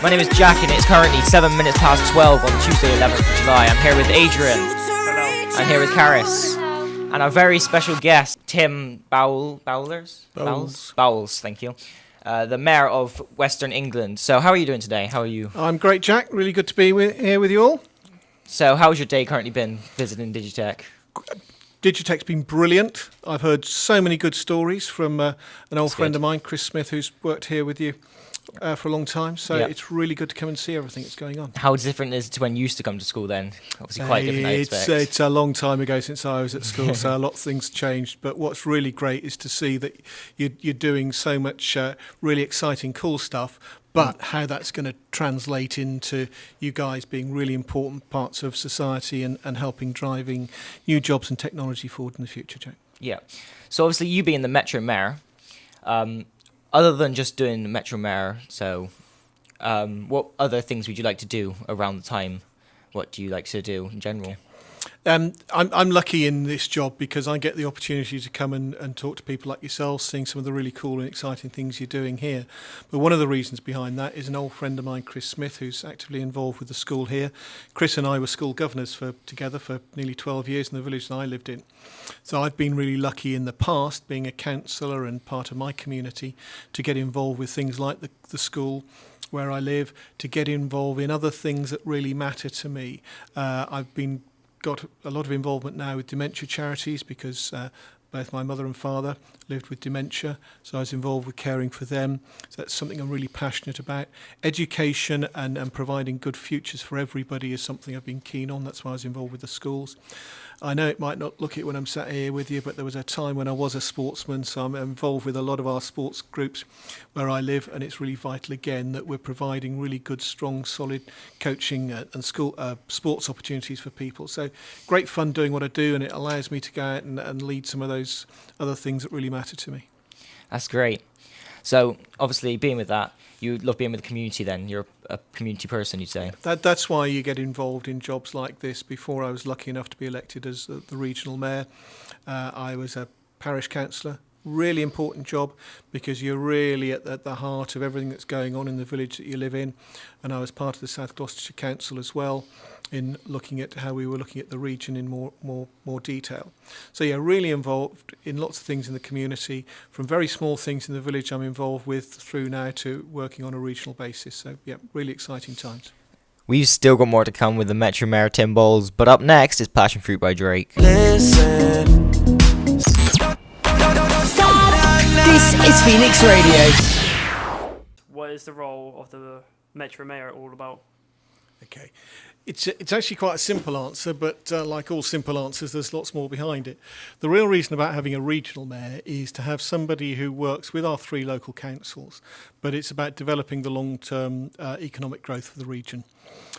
My name is Jack and it's currently 7 minutes past 12 on Tuesday 11th of July. I'm here with Adrian. Hello. I'm here with Karis. And our very special guest, Tim Bowles, thank you. The Mayor of Western England. So how are you doing today? How are you? I'm great, Jack. Really good to be here with you all. So how's your day currently been visiting Digitech? Digitech's been brilliant. I've heard so many good stories from an old friend of mine, Chris Smith, who's worked here with you for a long time. So it's really good to come and see everything that's going on. How different is it to when you used to come to school then? Obviously quite different, I expect. It's a long time ago since I was at school, so a lot of things changed. But what's really great is to see that you're doing so much really exciting, cool stuff, but how that's going to translate into you guys being really important parts of society and helping driving new jobs and technology forward in the future, Jack. Yeah. So obviously you being the Metro Mayor, other than just doing the Metro Mayor, so what other things would you like to do around the time? What do you like to do in general? I'm lucky in this job because I get the opportunity to come and talk to people like yourselves, seeing some of the really cool and exciting things you're doing here. But one of the reasons behind that is an old friend of mine, Chris Smith, who's actively involved with the school here. Chris and I were school governors together for nearly 12 years in the village that I lived in. So I've been really lucky in the past, being a councillor and part of my community, to get involved with things like the school where I live, to get involved in other things that really matter to me. I've got a lot of involvement now with dementia charities because both my mother and father lived with dementia, so I was involved with caring for them. So that's something I'm really passionate about. Education and providing good futures for everybody is something I've been keen on. That's why I was involved with the schools. I know it might not look it when I'm sat here with you, but there was a time when I was a sportsman, so I'm involved with a lot of our sports groups where I live, and it's really vital again that we're providing really good, strong, solid coaching and school sports opportunities for people. So great fun doing what I do, and it allows me to go out and lead some of those other things that really matter to me. That's great. So obviously being with that, you love being with the community then. You're a community person, you'd say. That's why you get involved in jobs like this. Before I was lucky enough to be elected as the regional mayor, I was a parish councillor. Really important job because you're really at the heart of everything that's going on in the village that you live in. And I was part of the South Gloucestershire Council as well in looking at how we were looking at the region in more detail. So yeah, really involved in lots of things in the community, from very small things in the village I'm involved with through now to working on a regional basis. So yeah, really exciting times. We've still got more to come with the Metro Mayor Tim Bowles, but up next is Passion Fruit by Drake. Listen. This is Phoenix Radio. What is the role of the Metro Mayor all about? Okay. It's actually quite a simple answer, but like all simple answers, there's lots more behind it. The real reason about having a regional mayor is to have somebody who works with our 3 local councils, but it's about developing the long-term economic growth for the region.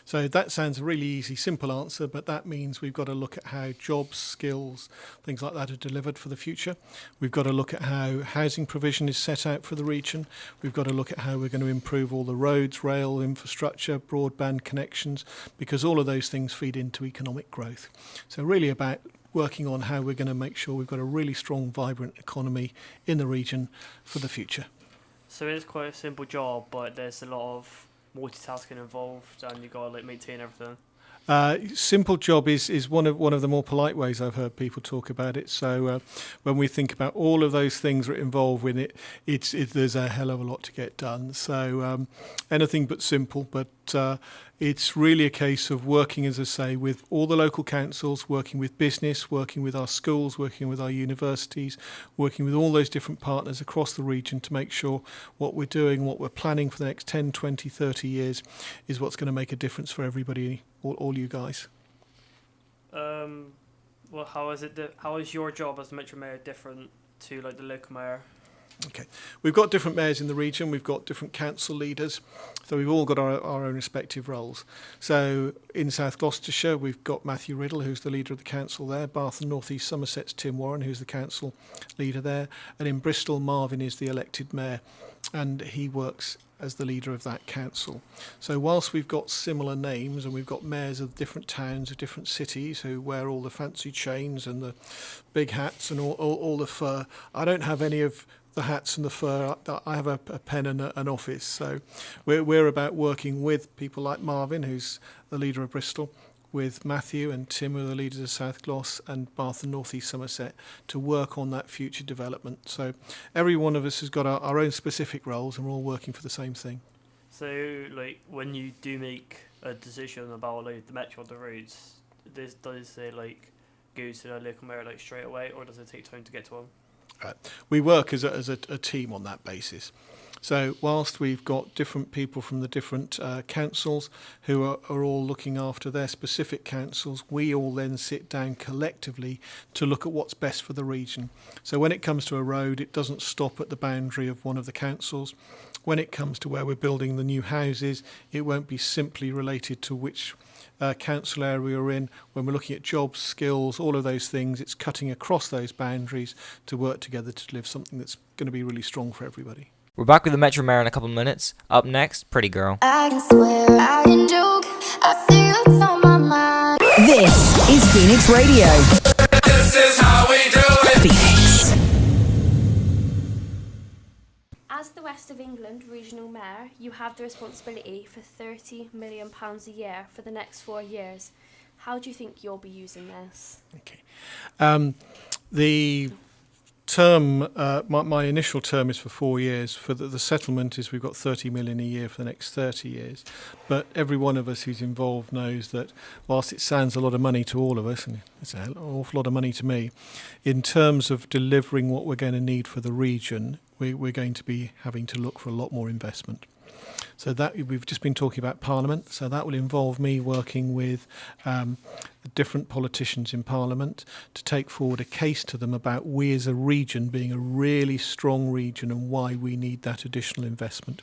So that sounds a really easy, simple answer, but that means we've got to look at how jobs, skills, things like that are delivered for the future. We've got to look at how housing provision is set out for the region. We've got to look at how we're going to improve all the roads, rail infrastructure, broadband connections, because all of those things feed into economic growth. So really about working on how we're going to make sure we've got a really strong, vibrant economy in the region for the future. So it's quite a simple job, but there's a lot of multitasking involved, and you got to maintain everything. Simple job is one of the more polite ways I've heard people talk about it. So when we think about all of those things that are involved with it, there's a hell of a lot to get done. So anything but simple, but it's really a case of working, as I say, with all the local councils, working with business, working with our schools, working with our universities, working with all those different partners across the region to make sure what we're doing, what we're planning for the next 10, 20, 30 years is what's going to make a difference for everybody, all you guys. Well, how is your job as Metro Mayor different to like the local mayor? Okay, we've got different mayors in the region, we've got different council leaders, so we've all got our own respective roles. So in South Gloucestershire, we've got Matthew Riddle, who's the leader of the council there. Bath and North East Somerset's Tim Warren, who's the council leader there. And in Bristol, Marvin is the elected mayor, and he works as the leader of that council. So whilst we've got similar names and we've got mayors of different towns, of different cities who wear all the fancy chains and the big hats and all the fur, I don't have any of the hats and the fur. I have a pen and an office. So we're about working with people like Marvin, who's the leader of Bristol, with Matthew and Tim, who are the leaders of South Gloss and Bath and North East Somerset, to work on that future development. So every one of us has got our own specific roles, and we're all working for the same thing. So, like, when you do make a decision about like the metro or the roads, does it like go to the local mayor like straight away, or does it take time to get to one? We work as a team on that basis. So whilst we've got different people from the different councils who are all looking after their specific councils, we all then sit down collectively to look at what's best for the region. So when it comes to a road, it doesn't stop at the boundary of one of the councils. When it comes to where we're building the new houses, it won't be simply related to which council area we're in. When we're looking at jobs, skills, all of those things, it's cutting across those boundaries to work together to deliver something that's going to be really strong for everybody. We're back with the Metro Mayor in a couple of minutes. Up next, Pretty Girl. I can swear, I can joke, I see what's on my mind. This is Phoenix Radio. This is how we do it. Phoenix. As the West of England Regional Mayor, you have the responsibility for £30 million a year for the next 4 years. How do you think you'll be using this? Okay. The term, my initial term is for 4 years. For the settlement is we've got 30 million a year for the next 30 years. But every one of us who's involved knows that whilst it sounds a lot of money to all of us, and it's an awful lot of money to me, in terms of delivering what we're going to need for the region, we're going to be having to look for a lot more investment. So that we've just been talking about Parliament, so that will involve me working with different politicians in Parliament to take forward a case to them about we as a region being a really strong region and why we need that additional investment.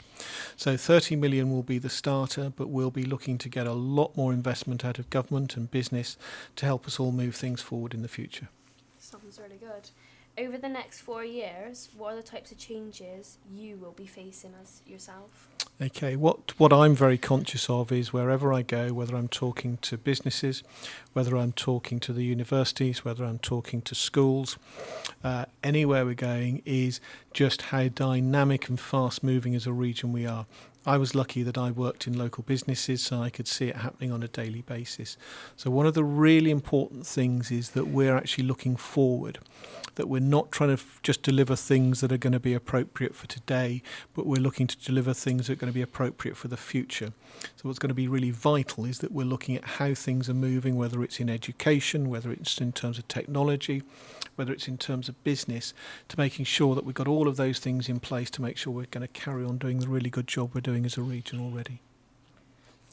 So 30 million will be the starter, but we'll be looking to get a lot more investment out of government and business to help us all move things forward in the future. Sounds really good. Over the next 4 years, what are the types of changes you will be facing as yourself? Okay, what I'm very conscious of is wherever I go, whether I'm talking to businesses, whether I'm talking to the universities, whether I'm talking to schools, anywhere we're going, is just how dynamic and fast moving as a region we are. I was lucky that I worked in local businesses, so I could see it happening on a daily basis. So one of the really important things is that we're actually looking forward, that we're not trying to just deliver things that are going to be appropriate for today, but we're looking to deliver things that are going to be appropriate for the future. So what's going to be really vital is that we're looking at how things are moving, whether it's in education, whether it's in terms of technology, whether it's in terms of business, to making sure that we've got all of those things in place to make sure we're going to carry on doing the really good job we're doing as a region already.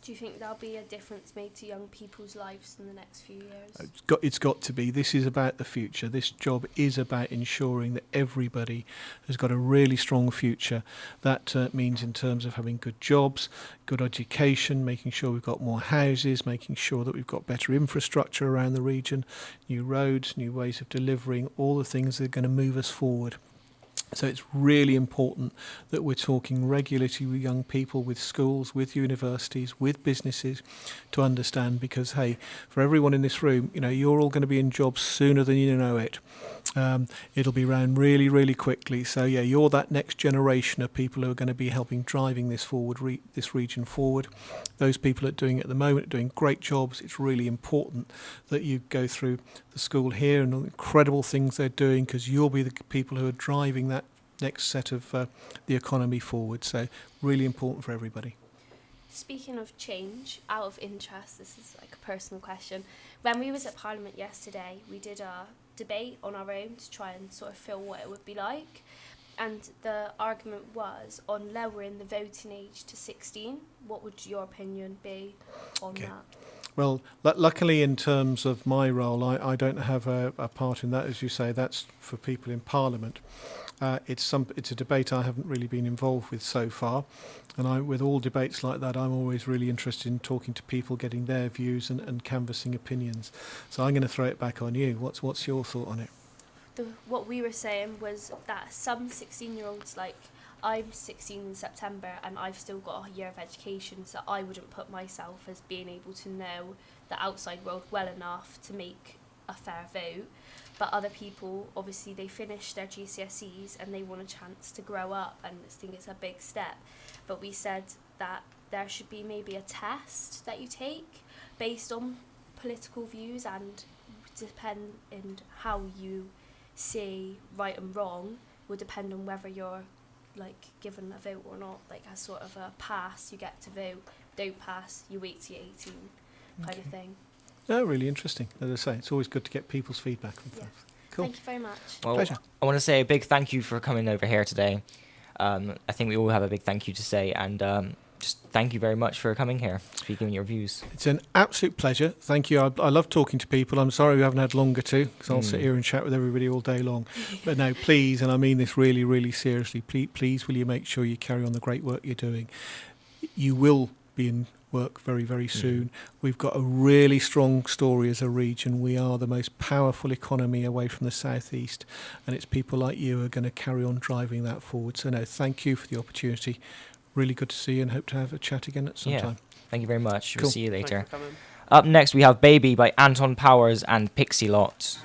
Do you think there'll be a difference made to young people's lives in the next few years? It's got to be. This is about the future. This job is about ensuring that everybody has got a really strong future. That means in terms of having good jobs, good education, making sure we've got more houses, making sure that we've got better infrastructure around the region, new roads, new ways of delivering, all the things that are going to move us forward. So it's really important that we're talking regularly with young people, with schools, with universities, with businesses to understand, because, hey, for everyone in this room, you're all going to be in jobs sooner than you know it. It'll be around really, really quickly. So, yeah, you're that next generation of people who are going to be helping driving this forward, this region forward. Those people that are doing it at the moment are doing great jobs. It's really important that you go through the school here and all the incredible things they're doing, because you'll be the people who are driving that next set of the economy forward. So really important for everybody. Speaking of change, out of interest, this is like a personal question. When we was at Parliament yesterday, we did a debate on our own to try and sort of feel what it would be like. And the argument was on lowering the voting age to 16. What would your opinion be on that? Well, luckily in terms of my role, I don't have a part in that. As you say, that's for people in Parliament. It's a debate I haven't really been involved with so far. And with all debates like that, I'm always really interested in talking to people, getting their views and canvassing opinions. So I'm going to throw it back on you. What's your thought on it? What we were saying was that some 16-year-olds, like I'm 16 in September and I've still got a year of education, so I wouldn't put myself as being able to know the outside world well enough to make a fair vote. But other people, obviously, they finish their GCSEs and they want a chance to grow up, and I think it's a big step. But we said that there should be maybe a test that you take based on political views, and depend in how you see right and wrong will depend on whether you're like given a vote or not. Like as sort of a pass, you get to vote. Don't pass, you wait till you're 18, kind of thing. Oh, really interesting. As I say, it's always good to get people's feedback on Yeah. stuff. Cool. Thank you very much. Well, Pleasure. I want to say a big thank you for coming over here today. I think we all have a big thank you to say, and just thank you very much for coming here, speaking your views. It's an absolute pleasure. Thank you. I love talking to people. I'm sorry we haven't had longer to, because I'll sit here and chat with everybody all day long. But no, please, and I mean this really, really seriously, please will you make sure you carry on the great work you're doing. You will be in work very, very soon. We've got a really strong story as a region. We are the most powerful economy away from the southeast, and it's people like you who are going to carry on driving that forward. So no, thank you for the opportunity. Really good to see you, and hope to have a chat again at some time. Thank you very much. Cool. We'll see you Thank you later. for coming. Up next, we have Baby by Anton Powers and Pixie Lot.